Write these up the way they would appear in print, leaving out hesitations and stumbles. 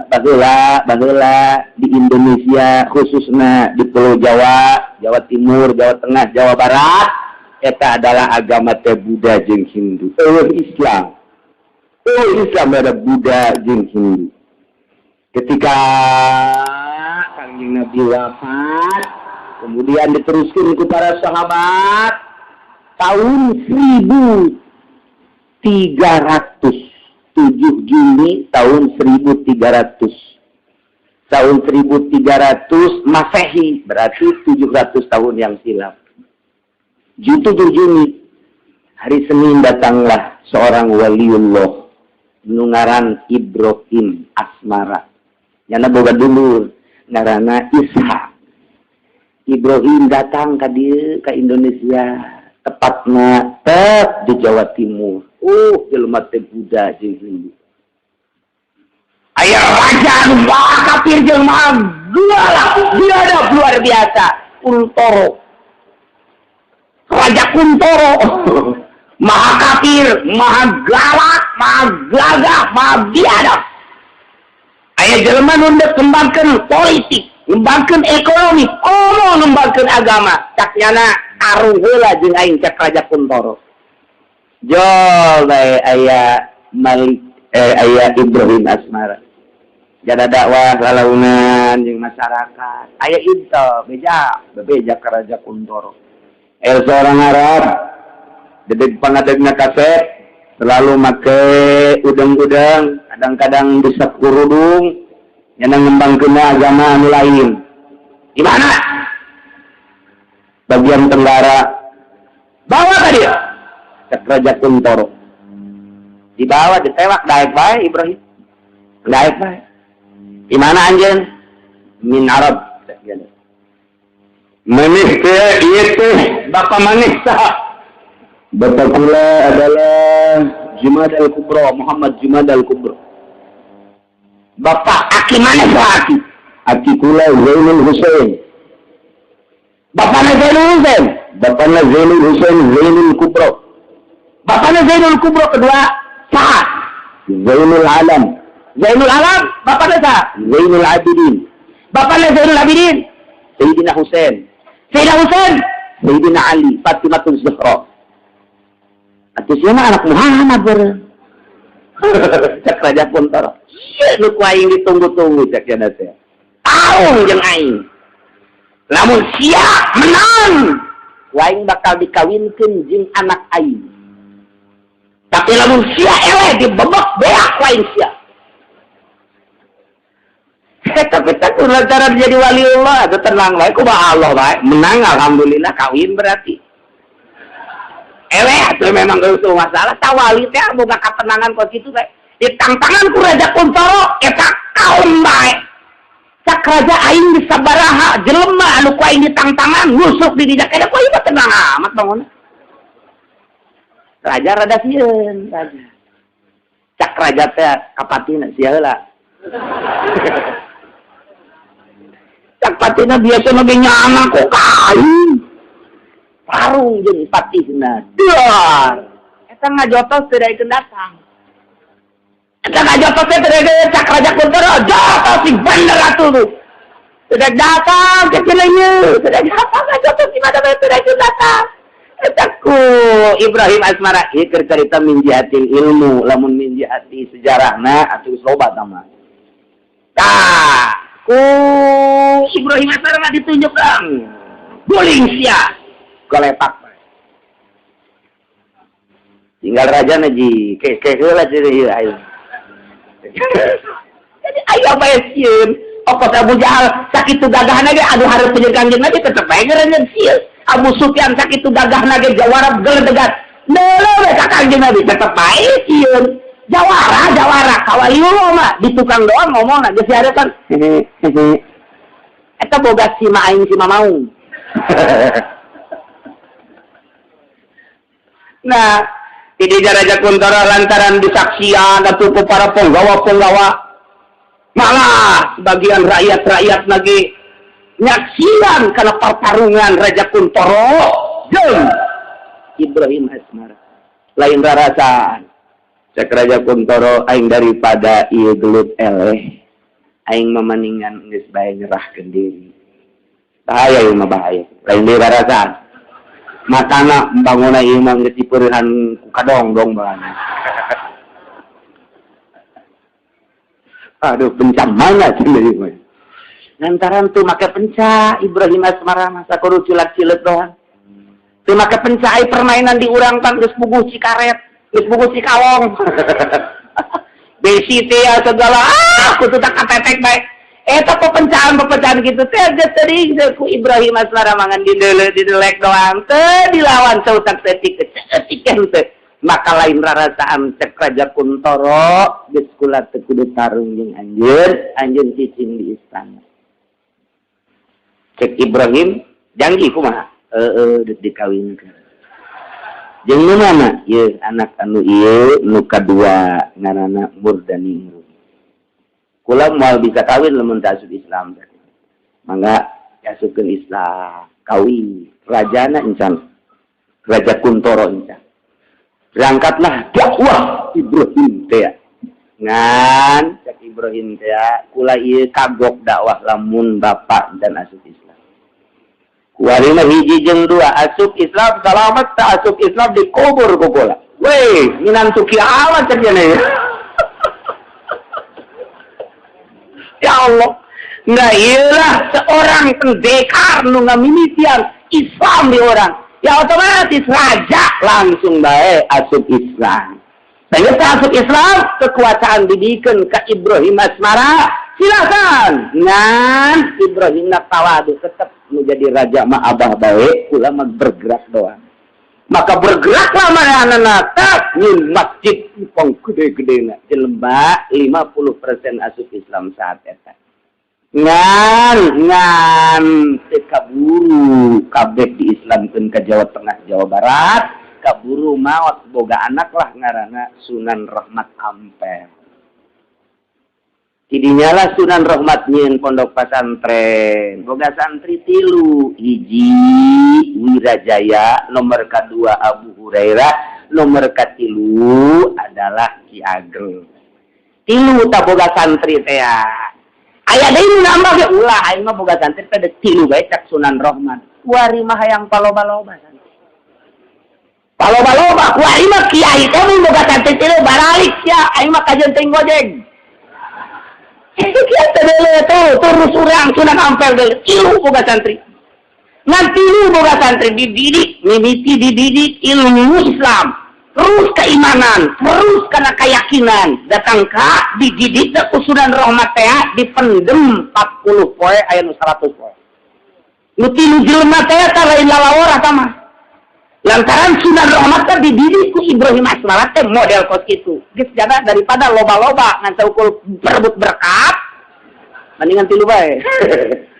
baheula di Indonesia khususnya di Pulau Jawa, Jawa Timur, Jawa Tengah, Jawa Barat eta adalah agama teh Buddha jeung Hindu. Islam. Islam ada Buddha jeung Hindu. Ketika Kanjeng Nabi wafat, kemudian diteruskan ke para sahabat tahun 1300. 7 Juni tahun 1300. Tahun 1300 Masehi, berarti 700 tahun yang silam. 7 Juni, hari Senin datanglah seorang waliullah nungaran Ibrahim Asmara. Nyana boga dulur ngarana Ishak. Ibrahim datang ke Indonesia, tepatnya di Jawa Timur. Jelema teh Buddha jeung Hindu. Aya raja anu kafir jelema biadab luar biasa. Kuntoro. Raja Kuntoro. Maha kafir, maha galak, maha gagah, maha biadab. Aya jelema nu kembangkeun politik, ngembangkeun ekonomi, ngembangkeun agama. Cak nyana arung heula jeung aing cak Raja Kuntoro. Jol bae aya Malik aya Ibrahim Asmara. Jada dakwah lalaunan jeung masyarakat. Aya intel bebeja ka Raja Kuntoro. Seorang Arab dedeg pangadegna kaset selalu make udang-udang, kadang-kadang bisa kurudung yang ngembangkeun agama anu lain. Di mana? Bagian tenggara. Bawa ka dia. Cek Raja Kuntoro. Dibawa, ditewak, daek bae Ibrahim. Daek bae. Di mana anjeun? Min Arab. Manih teh ieu teh bapa manih saha? Bapa kula adalah Jumad al-Kubra, Muhammad Jumad al-Kubra. Bapak aki mana saha aki? Aki kula Zainul Husain. Bapana Zainul Husain. Bapana Zainul Husain Zainul Kubra. Bapaknya Zainul Kubro kedua saha? Zainul Alam. Zainul Alam, bapaknya saha? Zainul Abidin. Bapaknya Zainul Abidin? Sayyidina Husain. Sayyidina Husain? Sayyidina Ali, Fatimatul Zahra. Atuh siapa anak Muhammad bareng. Cak Raja Kuntoro. Nu ku aing ditunggu-tunggu cak yana teh. Taung jeung aing. Lamun sia menang, aing bakal dikawinkeun jeung anak aing. Tapi lamun sia eleh dibebek beak lain sia. Tapi tak lantaran jadi waliullah atau tenang wae kumaha Allah wae. Menang alhamdulillah kawin berarti. Eleh atuh memang geus masalah tawali teh boga katenangan kos kitu teh. Ditangtangan ku Raja Kuntoro eta kaum bae. Cak raja aing di sabaraha jelema anu ku aing ditangtangan nusuk di dinya kada ku ieu tenang amat bangun. Raja rada sieun, raja. Cak raja teh kapatina sia heula. Cak patina biasa mah nyana ku kain. Parung jeung patihna. Duar. Eta ngajotos teu daekeun datang. Eta ngajotos teh teu daekeun Cak Raja Kuntoro, jotos si bener atuh tuh. Teu datang ke kieu, teu datang ngajotos di mana teu daekeun datang. Etaku Ibrahim Asmara ieu keur carita min jihatil ilmu, lamun min jihati sejarahna atuh loba tama. Tah, ku Ibrahim Asmara ditunjukkan guling sia golepak. Tinggal raja naji ke heula jadi ayo. Jadi aya bae sieun, okos Abu Jahal sakitu gagahna ge aduh hareup jeung Kanjeng Nabi tetep bae ngaranjeun sieun. Abu Sufyan sakitu gagahna ge jawarab geledegan. Deuleuh we ka Kanjeng Nabi tetep bae sieun. Jawara kawaliullah mah di tukang doang ngomongna geus dihareupan. Eta boga sima aing sima maung. Nah, di Raja Kuntoro lantaran disaksian atuh ku para penggawa-penggawa. Malah sebagian rakyat-rakyat lagi nyaksian karena pertarungan Raja Kuntoro jeung Ibrahim Asmara. Lain rarasaan. Cek Raja Kuntoro aing daripada ieu gelut eleh. aing mamaningan geus bae nyerahkeun diri. Bahaya ieu mah bahaya. Lain deui rarasaan. Matana bangunna ieu mah geus dipeurehan ku kadong-dong bae. Aduh, pencam mana cileuk mah. Lantaran tuh make penca Ibrahim asmara masa kudu cilat-cilet doang. Teu make penca ai permainan di urang tang geus puguh cikaret, geus puguh cikawong. Besi teh segala kudu tak katetek bae. Eta pepecahan gitu teh geus teuing ku Ibrahim asmara mangan didelek doang teu dilawan ceutak setik kecetik teh. Maka lain rarasaan cek Raja Kuntoro geus kula teu kudu tarung jeung anjeun cicing di istana. Cek Ibrahim janji kumaha? Deuk dikawinkeun. Jeung nu mana? Ieu anak anu ieu nu kadua ngaranna Murdani. Kula moal bisa kawin lamun teu asup Islam teh. Mangga asupkeun Islam, kawin. Rajana encan. Raja Kuntoro encan. Berangkatlah dakwah Ibrahim teh. Ngan cek Ibrahim teh kula ieu kagok dakwah lamun bapak dan asup Islam. Kuarina hiji jeung dua asup Islam selamat tak asup Islam dikubur ku kula. Weh, minantu kiamat cenah. Ya Allah. Nah iyalah seorang pendekar nu ngamimitian Islam di orang. Ya otomatis raja langsung bae asup Islam. Saya asup Islam kekuasaan dibikeun ka Ibrahim asmara. Silakan. Ngan Ibrahim nak tawadu tetap menjadi raja mah abah bae, kula mah bergerak doang. Maka bergeraklah manehna tak nyin masjid pong gede-gedena jelema 50% asup Islam saat eta. Ngan kaburu kabeh diislamkeun ka Jawa Tengah Jawa Barat, kaburu maot boga anak lah ngaranna Sunan Rahmat Ampel. Tidinya lah Sunan Rahmat nyeun pondok pesantren, boga santri 3, hiji Wirajaya, nomor kedua Abu Hurairah, nomor katilu adalah Ki Ageng. 3 tak boga santri teh. Aya deui nambah ge ulah aing mah boga santri teh 3 bae cak Sunan Rahmat. Kuari mah hayang paloba-loba santri. Paloba-loba kuari mah kiai teh mun boga santri 3 baralik sia aing mah kajen teuing gojeg. Kita terus urang Sunan Ampel deui 3 boga santri. Ngan 3 boga santri dididik, mimiti dididik ilmu Islam, terus keimanan, terus kana keyakinan, datang ka dididik ku Sunan Rahmat teh dipendem 40 poe aya nu 100 poe. Nu 3 jelema teh tah lain lalawar eta mah. Lantaran Sunan Rahmat teh dididik ku Ibrahim asmara teh model kos kitu. Geus jaga daripada loba-loba ngan saukul perebut berkat, mendingan 3 bae.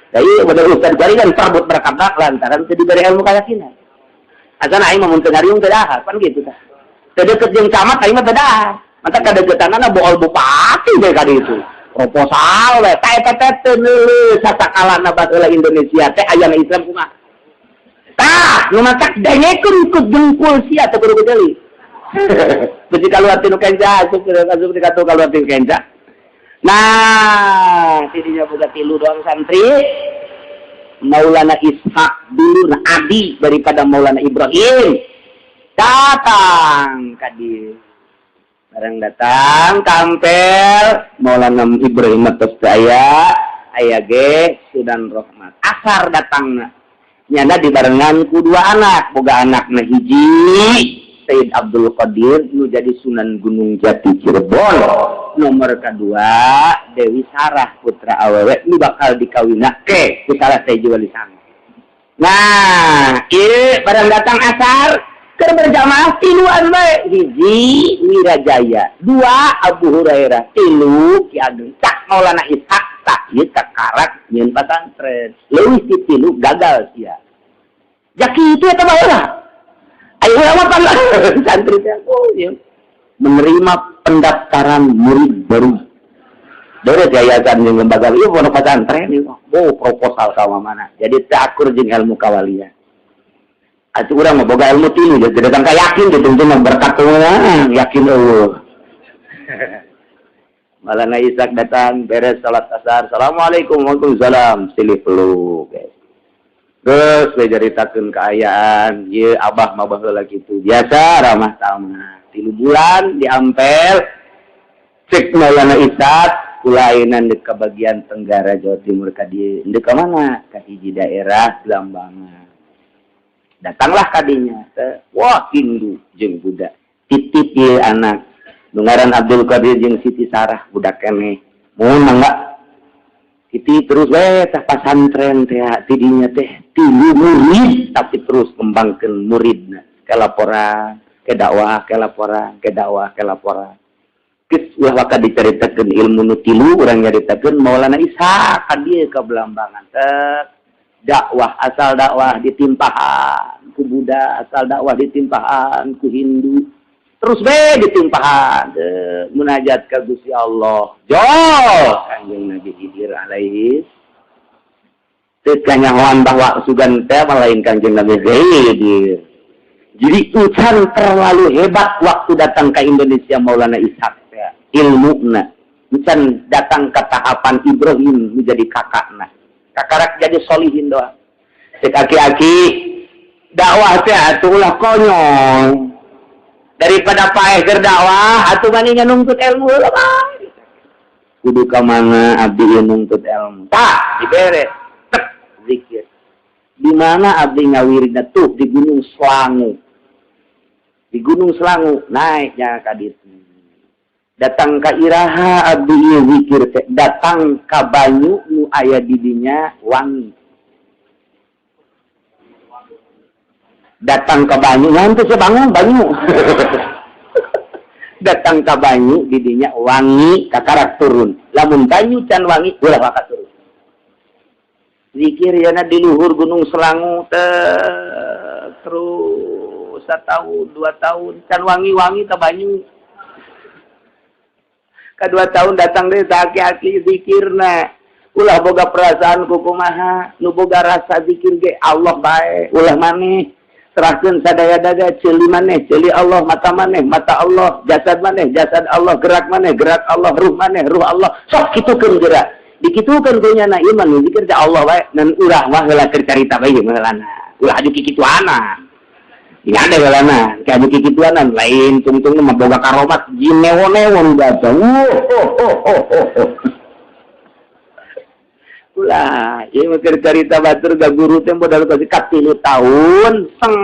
Da ieu bener ustad bari kan perebut berkat lantaran teu diberi ilmu keyakinan. Asana aing mah mun teu ngariung teu dahar, kan gitu tah. Teu deukeut jeung camat aing mah teu dahar. Mata kadeukeutannana bool bupati bae ka ditu. Proposal we ta eta teh teu neuleus sasakalana baheula Indonesia teh aya na Islam kumaha. Tah, nu macak dengekeun ku dengkul sia teu kudu deui. Beuti kaluar ti nu kenca, asup di katu kaluar ti kenca. Nah, tidinya boga 3 doang santri. Maulana Ishaq dulu adi daripada Maulana Ibrahim. Datang ka dieu. Bareng datang tampil Maulana Ibrahim tos aya ge Sunan Rahmat. Asar datangna. Nyana dibarengan ku 2 anak, boga anakna hiji Sayyid Abdul Qadir nu jadi Sunan Gunung Jati Cirebon, nomor kedua Dewi Sarah putra awewe nu bakal dikawinake ku salah sahiji wali sang. Nah, ieu barang datang asar keur berjamaah 3 bae, hiji Wirajaya, 2 Abu Hurairah, 3 Ki Ageng, cak Maulana Ishaq tak ieu kakarak nyeun pesantren. Leuwih ti 3 gagal sia. Jaki itu eta baheula. Ayo ulama pangga santri teh menerima pendaftaran murid baru. Dari yayasan jeung lembaga ieu pondok pesantren ieu. Proposal ka mana. Jadi teh akur jeung ilmu kawalian. Atuh urang mah boga ilmu tilu jadi datang ka yakin gitu mah berkat yakin eueuh. Maulana Ishaq datang, beres salat asar. Assalamualaikum, waalaikumsalam. Silih peluk. Terus ceritakeun keayaan, ye abah mah baheula kitu. Biasa ramah tamah. 3 bulan diampel. Cek Maulana Ishaq, kulainan dek ke bagian tenggara Jawa Timur ka dieu. Dek ka mana? Ka hiji daerah Belambangan. Datanglah kadinya. Wah, Hindu jeung budak. Titip ye anak. Ngaran Abdul Qadir jeung Siti Sarah budak keneh. Mun mangga Siti terus we tah pasantren teh tidinya teh 3 murid tapi terus kembangkeun muridna. Ke laporan, ke dakwah, ke laporan, ke dakwah, ke laporan. Geus ulah waka dicaritakeun ilmu nu 3 urang nyaritakeun Maulana Ishaq ka dieu ka Belambangan teh. Dakwah asal dakwah ditimpahan ku budak, asal dakwah ditimpahan ku Hindu. Terus ditimpahan munajat ka Gusti Allah. Jos Kanjeng Nabi Khidir alaihi. Teu kanyahoan bahwa sugan teh lain Kanjeng Nabi Khidir. Jadi ucan terlalu hebat waktu datang ke Indonesia Maulana Ishaq teh. Ilmuna ucan datang ke tahapan Ibrahim menjadi kakakna. Kakarak jadi solihin doang. Cek aki-aki dakwah teh atuh ulah konyol. Daripada paeh keur dakwah atuh maninya nuntut ilmu heula mah. Kudu ka mana abdi nuntut ilmu. Tah dibere. Tek zikir. Di mana abdi ngawiridna tuh di Gunung Selangu. Di Gunung Selangu naiknya ka ditu. Datang ka iraha abdi zikir teh. Datang ka banyu nu aya di dinya wangi. Datang ke banyu, nanti sebangun banyu. Datang ke banyu, didinya wangi, kakarak turun. Lamun banyu can wangi, ulah waka turun. Zikir yana di luhur Gunung Selangu, terus 1 tahun, 2 tahun, can wangi-wangi ke banyu. Ke 2 tahun datang deh, aki-aki zikirna. Ulah boga perasaan kukumaha, nu boga rasa zikir ge Allah bae, ulah maneh. Serahkeun sadaya daga ceuli maneh ceuli Allah, mata maneh mata Allah, jasad maneh jasad Allah, gerak maneh gerak Allah, ruh maneh ruh Allah. Sok kitukeun gerak dikitukeun ku nyana iman zikir teh Allah wae dan urang mah heula keur carita bae meulana ulah aju kikituana ya ada heulana ka aju kikituana lain tungtung mah boga karomat jin newon-newon datang ulah ieu mah keur carita batur ka guru teh modal ka 3 tahun seng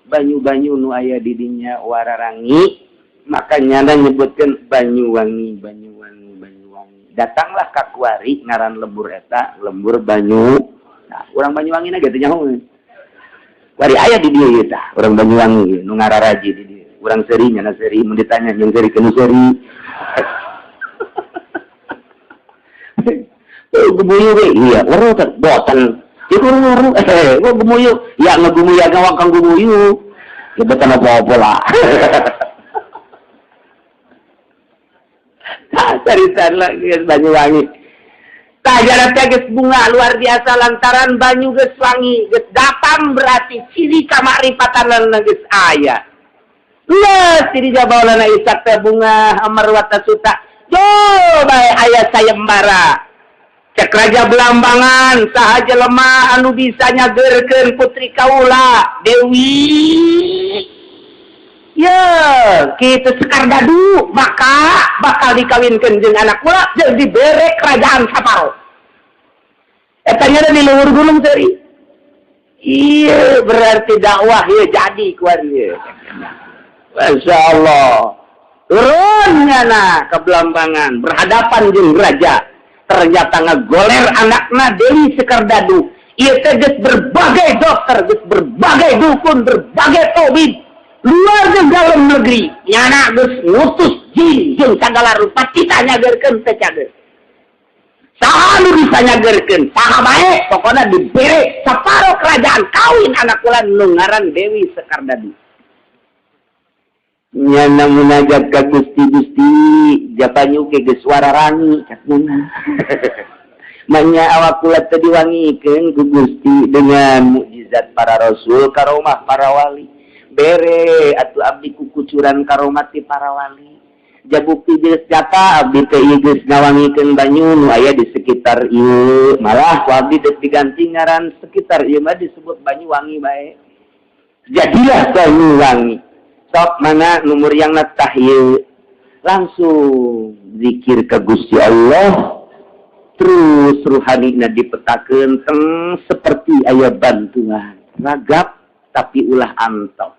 banyu-banyu nu aya di dinya wararangi makanya nyebutkeun Banyuwangi Banyuwangi Banyuwangi. Datanglah ka kuari ngaran lembur eta lembur banyu. Nah urang Banyuwangi na gitu nyaho kuari aya di dieu tah urang Banyuwangi nu ngararaji di dieu urang seuri nya seuri mun ditanya jeung seuri keun seuri gemuyu we iya weruh teh boten iku weruh gua gemuyu ya ngegumuya gawang kang gemuyu ya boten apa-apa lah caritan lah geus Banyuwangi tah jalan teh geus bunga luar biasa lantaran banyu geus wangi geus datang berarti ciri kamaripatan geus aya leus ciri Maulana Ishaq teh bunga amarwata suta jo bae aya sayembara. Cek Raja Belambangan sahaja lemah anu bisa nyageurkeun putri kaula Dewi ya kitu Sekar Dadu maka bakal dikawinkeun jeung anak kula jeung dibere kerajaan Saparo eta nya di luhur gunung teuing iya berarti dakwah ya jadi ku ieu masyaallah turun nyana ke Belambangan berhadapan jeung raja ternyata ngegoler anakna Dewi Sekar Dadu. Ia teges berbagai dokter, berbagai dukun, berbagai tabib luar dan dalam negeri. Nyana geus ngutus jin jeung sagala rupa kita nyageurkeun teh cager. Saha nu bisa nyageurkeun? Saha bae pokona dibere saparo kerajaan kawin anak kula nu ngaran Dewi Sekar Dadu. Nyana munajat ka Gusti-Gusti japanyu ke geus wararangi katuna manya awak kula teh diwangikeun ku Gusti dengan mukjizat para rasul karomah para wali bere atuh abdi kukucuran karomat ti para wali Jabukti geus jata abdi teh ieu geus ngawangikeun banyu nu aya di sekitar ieu, malah ku abdi teh diganti ngaran sekitar ieu mah disebut Banyuwangi bae. Jadilah Banyuwangi. Sok mana numur yang tah ieu. Langsung zikir ka Gusti Allah. Terus ruhanina dipetakeun seperti aya bantuan. Ragap tapi ulah antau.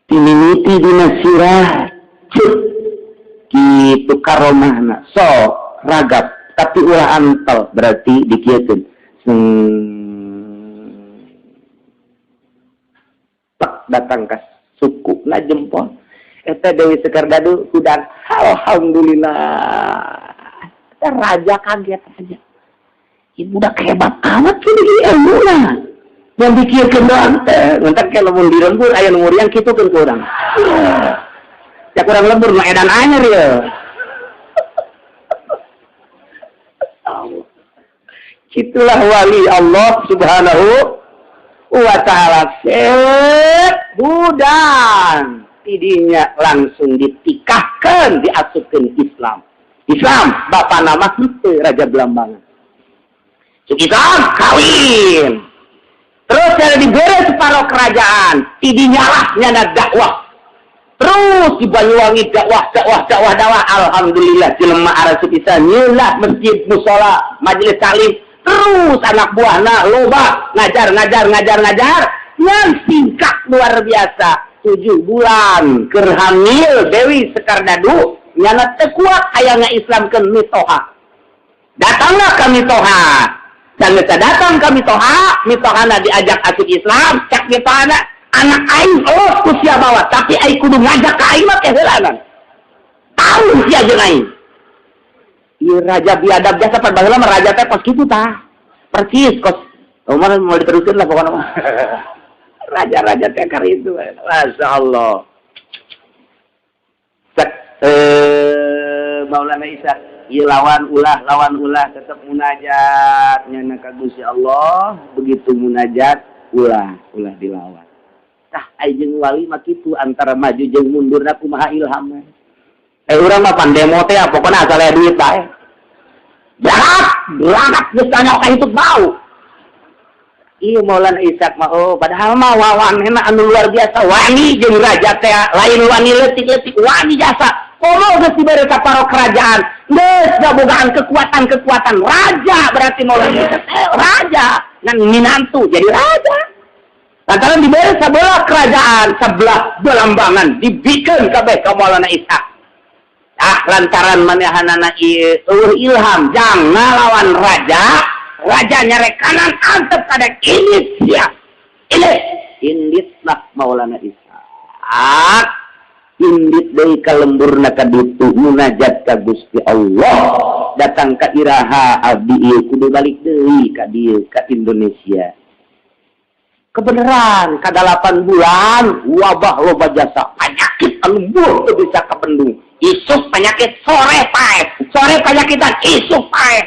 Timimiti dina sirah. Gitu karomahna so ragap tapi ulah antal berarti dikieun datang ke suku na jempol eta Dewi Sekar Dadu udah alhamdulillah eta raja kaget aja ibu udah hebat amat ini ilmu lah yang dikieun doang teh ngantar kalau mun dirembur aya nu muriang kitu kan kurang ya kurang lembur mah edan anyar ya. Itulah wali Allah Subhanahu wa ta'ala. Budan tidinya langsung ditikahkan, diasupkan Islam. Islam bapak nama kita Raja Belambangan. Islam kawin. Terus ada diberi separuh kerajaan, tidinya lah nyana dakwah. Terus di Banyuwangi dakwah. Alhamdulillah jelema arasup pisan nyeulah masjid mushola majelis taklim. Terus anak buahna loba ngajar. Yang singkat luar biasa 7 bulan keur hamil Dewi Sekar Dadu nyana teu kuat hayangna islamkeun mitoha. Datanglah ka mitoha. Dan datang ka mitohana diajak asup Islam, cak mitohana anak aing usia bawah tapi aing kudu ngajak ka aing mah teh heulanan. Tahu sia jeung aing. Ieu raja biadab jasa pan baheula mah raja teh kos kitu tah. Percis kos. Umar mau diteruskeun lah pokona mah. Raja-raja teh kar itu. Masyaallah. Maulana Isa ieu lawan ulah tetep munajat nyana ka Gusti Allah, begitu munajat ulah dilawan. Tah jeung wali mah kitu antara maju jeung mundurna kumaha ilham. Urang mah pandemo teh pokona asal aya duit bae. Belakang geus tanya ka hitut bau. Ieu Maulana Ishaq mah padahal mah wawanena anu luar biasa wani jeung raja teh lain wani leutik-leutik wani jasa. Komo geus dibere saparo kerajaan, geus gabogaan kekuatan raja berarti Maulana Ishaq raja ngan minantu jadi raja. Lantaran diberi sebelah kerajaan, sebelah Belambangan, dibikin kabeh ka Maulana Ishaq. Lantaran manehanana ilham, jangan ngalawan raja nyarek kanan antep kadek ini siap. Inditlah Maulana Ishaq. Indit deui ka lemburna ka ditu munajat ka Gusti Allah. Datang ka iraha abdi ieu kudu balik deui ka dieu ka Indonesia. Kebenaran ka 8 bulan wabah loba jasa penyakit anu buh teu bisa kabendung isuk penyakit sore penyakitan isuk pae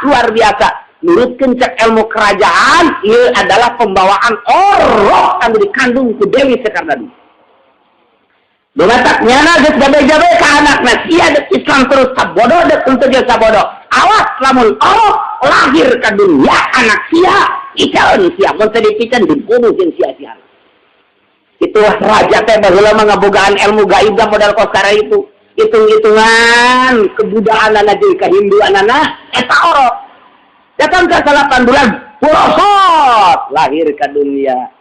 luar biasa nurutkeun cek ilmu kerajaan ieu adalah pembawaan roh anu dikandung ku Dewi Sekar Dadu dumatak nyana geus jabe-jabe ka anakna sia deuk Islam terus sabodo deuk untuk dia sabodo awas lamun lahir ka dunia anak sia icaun siap, mun teu dipikeun dibunuh jeung sia-sia. Itu raja teh baheula mah ngabogaan ilmu gaib da modal kosara itu. Hitung-hitungan kebudaanana jeung kahinduanana eta orok. Datang ka 8 bulan purosot lahir ka dunia.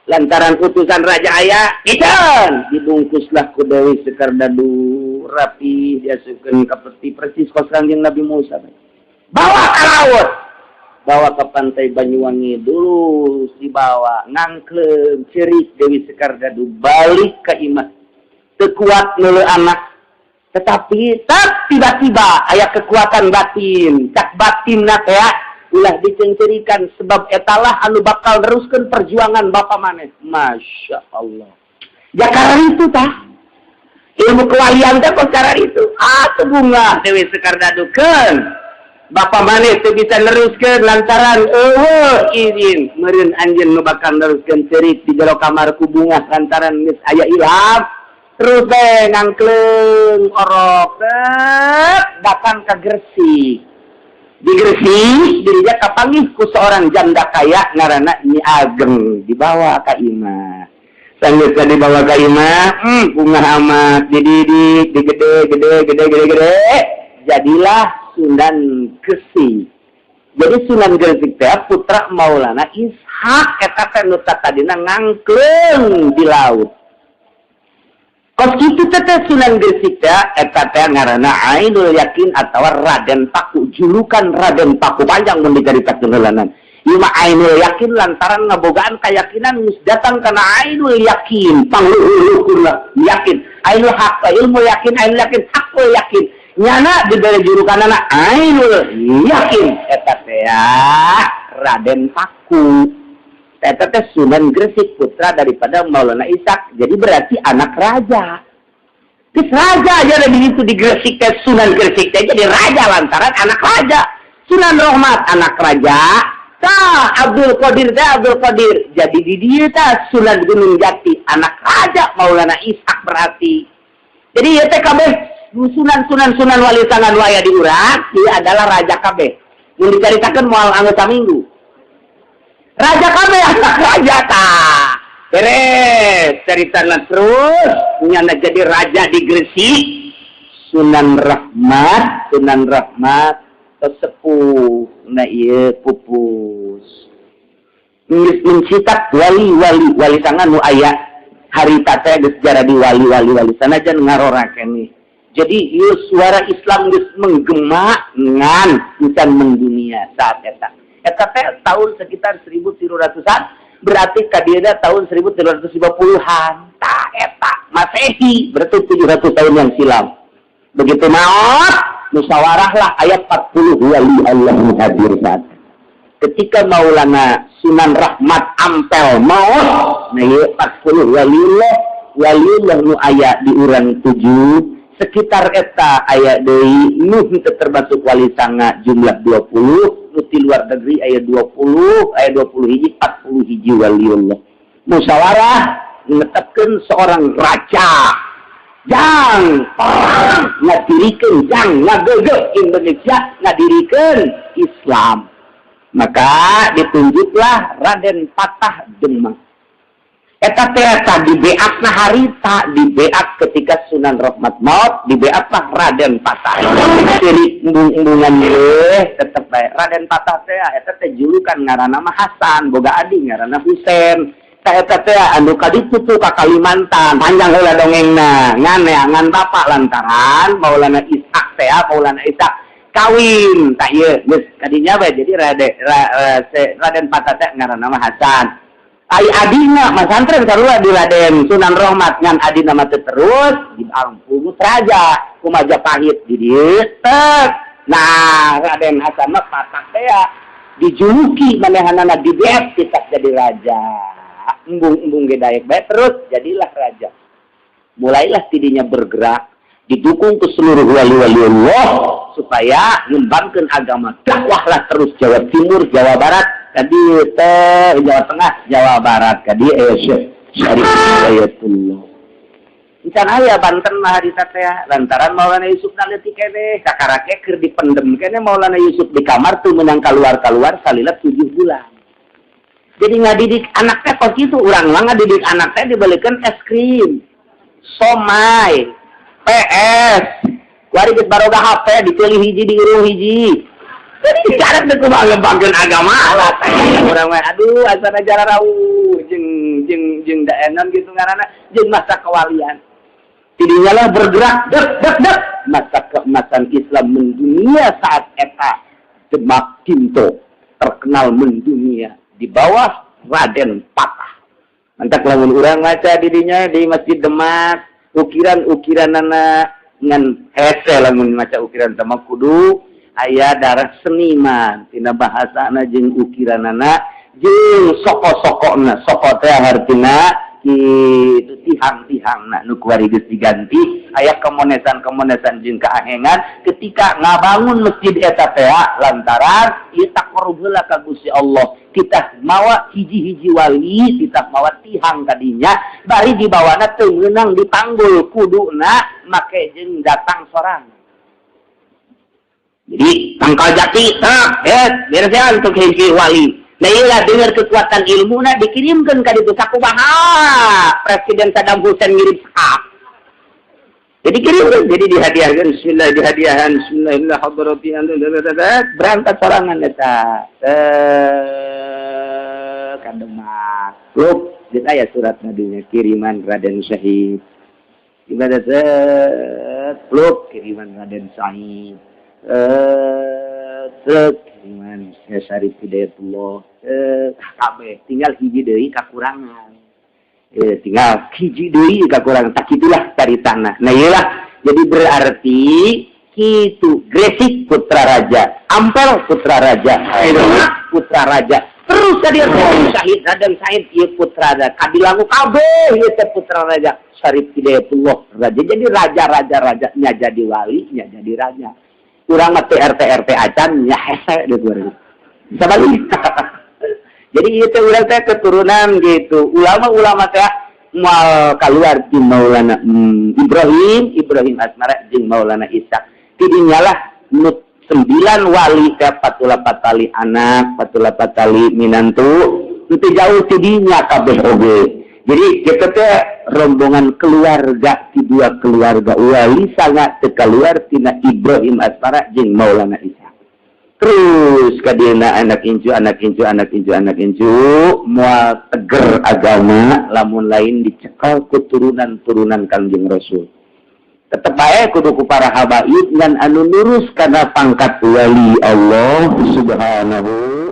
Lantaran utusan raja aya, ican dibungkuslah ku Dewi Sekar Dadu rapi diasupkeun ka peti persis kos Kangjeng Nabi Musa. Bawa ka laut. Bawa ke pantai Banyuwangi dulu dibawa ngangkleng cerik Dewi Sekar Dadu balik ke imah tekuat nulu anak tetapi tiba-tiba aya kekuatan batin cak batin teh ulah dicencerikan sebab etalah anu bakal teruskeun perjuangan bapa maneh Masya Allah ya karena itu tah ilmu kewalian teh perkara itu bunga Dewi Sekar Dadu keun Bapak maneh teu bisa neruskeun lantaran izin meureun anjeun nu bakal neruskeun cerit di jero kamar ku bunga lantaran geus aya ilham terus ngangkleng orok datang ke Gresik. Di Gresik dirinya kapanggih ku seorang janda kaya ngaranna Nyi Ageng, dibawa ka imah. Sanggeus dibawa ka imah, bunga amat dididik, digede, jadilah Sunan Gresik. Jadi Sunan Gresik teh putra Maulana Ishak eta teh nu tadina ngangkleng di laut. Kos kitu teh Sunan Gresik teh eta teh ngaranna Ainul Yakin atawa Raden Paku, julukan Raden Paku panjang mun dicaritakeun heulanan. Ieu mah Ainul Yakin lantaran ngabogaan kayakinan geus datang kana Ainul Yakin, pangluhurna yakin. Ainul Haq, ilmu yakin, Ainul Yakin, hakul yakin. Nyana dibere julukanana Ainul Yakin eta teh Raden Paku. Eta teh Sunan Gresik putra daripada Maulana Ishak, jadi berarti anak raja. Terus raja aja ada di situ di Gresik teh Sunan Gresik teh jadi raja lantaran anak raja. Sunan Rohmat anak raja. Tah Abdul Qadir teh Abdul Qadir jadi di dieu teh Sunan Gunung Jati anak raja Maulana Ishak berarti. Jadi ieu teh kabeh sunan wali sangan waya di urang ieu adalah raja kabeh. Mun dicaritakeun moal anggota minggu. Raja kabeh anak raja tah. Beres ceritana terus nyana jadi raja di Gresik. Sunan Rahmat sesepuh na ieu pupus. Geus mencitak wali sangan nu aya harita teh geus jara di wali sanajan ngarorakeun nih. Jadi ieu suara Islam geus menggema ngan pisan mendunia saat eta. Eta teh tahun sekitar 1300-an, berarti kadieu tahun 1350-an. Tah eta Masehi, berarti 700 tahun yang silam. Begitu maot, musyawarah lah ayat 40 wali Allah hadir saat. Ketika Maulana Sunan Rahmat Ampel maot, nah ieu 40 waliullah nu aya di urang 7. Sekitar eta aya deui nu henteu termasuk wali sanga jumlah 20, nu ti luar negeri aya 20 hiji 40 hiji waliullah. Musyawarah netepkeun seorang raja jang perang ngadirikeun jang ngageugeuk Indonesia ngadirikeun Islam. Maka ditunjuklah Raden Patah Demak. Eta teh di beakna harita, di beak ketika Sunan Rahmat maut, di beakna Raden Patah. Ciri embung-embungan teh tetep bae. Raden Patah teh eta teh julukan ngaranna mah Hasan, boga adi ngaranna Husein. Tah eta teh anu kaditu ka Kalimantan, panjang heula dongengna. Ngan bapak lantaran Maulana Ishak teh, Maulana Ishak kawin. Tah ieu geus kadinya bae jadi Raden Patah teh ngaranna mah Hasan. Ai adina mas santri sarua di Raden Sunan Rahmat ngan adina mah terus di Pungut raja ku Majapahit di dieu teh. Nah Raden Hasan mah Patah teh dijuluki manehanana di beak kita jadi raja. Embung-embung ge daek bae terus jadilah raja. Mulailah tidinya bergerak didukung ke seluruh wali-wali Allah supaya ngembangkeun agama. Dakwahlah terus Jawa Timur, Jawa Barat, kadi teh Jawa Tengah, Jawa Barat, kadi Syarif Hidayatullah. Encan aya Banten mah harita teh lantaran Maulana Yusuf naleuti keneh sakarake keur dipendem keneh Maulana Yusuf di kamar tuh menang keluar salila 7 bulan. Jadi ngadidik anak teh kok kitu urang mah ngadidik anak teh dibelikeun es krim, somai, PS, wari geus baroga HP dipilih hiji diurung hiji. Jadi cara teh kumaha ngembangkeun agama lah. Urang mah aduh asana jara rauh jeung daenan gitu ngaranna jeung masa kewalian. Tidinya lah bergerak dek masa keemasan Islam mendunia saat eta Demak Tinto terkenal mendunia di bawah Raden Patah. Mantak lamun urang maca didinya di Masjid Demak ukiran-ukiranana ngan hese lamun maca ukiran sama kudu aya darah seniman tina bahasana jeung ukiranana jeung soko-sokona soko teh artina kitu tihang-tihang nak nukwari geus diganti aya kemonesan jeung kaahengan ketika ngabangun masjid eta teh lantaran ieu taqarrub heula ka Gusti Allah kita mawa hiji-hiji wali kita mawa tihang kadinya bari dibawana teu meunang dipanggul kuduna make jeung datang sorang. Jadi tangkal jati beresan untuk hiji wali. Nah iya dengar kekuatan ilmu na dikirimkan ka ditu sakumaha Presiden Saddam Hussein ngirim sahab. Jadi kirimkan, jadi dihadiahkan bismillah dihadiahan bismillah hadrati berangkat sorangan eta. Kademak. Luk, dit aya surat nabinya kiriman Raden Syahid. Ibadat luk kiriman Raden Syahid. Kiriman Syarif Hidayatullah kabeh tinggal hiji deui kakurangan tinggal hiji deui kakurangan tak itulah caritana. Nah iyalah jadi berarti kitu Gresik putra raja Ampel putra raja putra raja terus tadi Syahid Raden Syahid ieu putra raja kadilangu kabeh ieu teh putra raja Syarif Hidayatullah raja jadi raja nya jadi wali nya jadi raja kurang RT acan nya hese di luar bisa balik. Jadi itu urang teh keturunan gitu ulama-ulama teh moal kaluar di Maulana Ibrahim Asmara jeung Maulana Ishaq tidinya lah 9 wali teh 48 tali anak 48 tali minantu teu jauh tidinya kabeh oge. Jadi kita teh rombongan keluarga di dua keluarga wali sangat keluar tina Ibrahim Asmara jeung Maulana Ishaq. Terus kadina anak incu moal teger agama lamun lain dicekal keturunan Kangjeng Rasul. Tetep bae kudu ku para habaib ngan anu lurus kana pangkat wali Allah Subhanahu